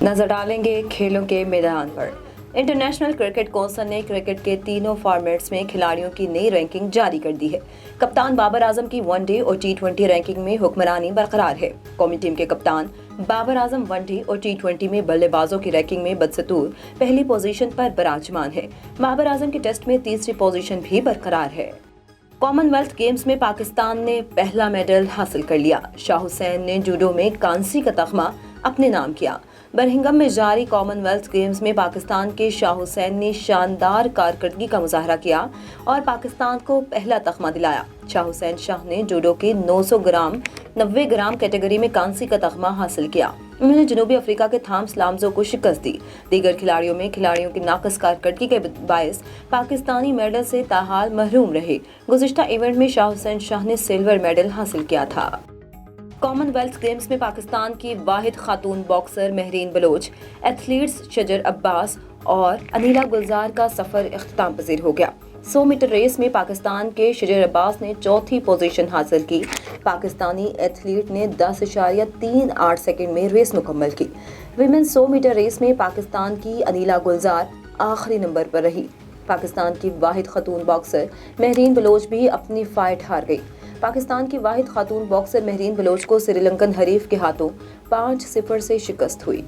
नजर डालेंगे खेलों के मैदान पर। इंटरनेशनल क्रिकेट कौंसिल ने क्रिकेट के तीनों फॉर्मेट्स में खिलाड़ियों की नई रैंकिंग जारी कर दी है। कप्तान बाबर आजम की वनडे और टी20 रैंकिंग में हुक्मरानी बरकरार है। कौमी टीम के कप्तान बाबर आजम वनडे और टी20 में बल्लेबाजों की रैंकिंग में बदस्तूर पहली पोजीशन पर विराजमान है। बाबर आजम की टेस्ट में तीसरी पोजीशन भी बरकरार है। कॉमनवेल्थ गेम्स में पाकिस्तान ने पहला मेडल हासिल कर लिया। शाह हुसैन ने जूडो में कांसी का तगमा अपने नाम किया। बर्मिंघम में जारी कॉमनवेल्थ गेम्स में पाकिस्तान के शाह हुसैन ने शानदार कारकर्दगी का मुजाहरा किया और पाकिस्तान को पहला तगमा दिलाया। शाह हुसैन शाह ने जूडो के 900 ग्राम 90 ग्राम कैटेगरी में कांसी का तगमा हासिल किया। उन्होंने जनूबी अफ्रीका के थाम्स लामजो को शिकस्त दी। दीगर खिलाड़ियों की नाकस कारकर्दगी के बायस पाकिस्तानी मेडल से ताहाल महरूम रहे। गुज़िश्ता इवेंट में शाह हुसैन शाह ने सिल्वर मेडल हासिल किया था। कॉमनवेल्थ गेम्स में पाकिस्तान की वाहिद खातून बॉक्सर महरीन बलोच, एथलीट्स शजर अब्बास और अनीला गुलजार का सफर इख्तिताम पजीर हो गया। 100 मीटर रेस में पाकिस्तान के शजर अब्बास ने चौथी पोजीशन हासिल की। पाकिस्तानी एथलीट ने 10.38 सेकंड में रेस मुकम्मल की। विमेन 100 मीटर रेस में पाकिस्तान की अनीला गुलजार आखिरी नंबर पर रही। पाकिस्तान की वाहिद खातून बॉक्सर महरीन बलोच भी अपनी फाइट हार गई। पाकिस्तान की वाहिद खातून बॉक्सर महरीन बलोच को श्रीलंकन हरीफ के हाथों 5-0 से शिकस्त हुई।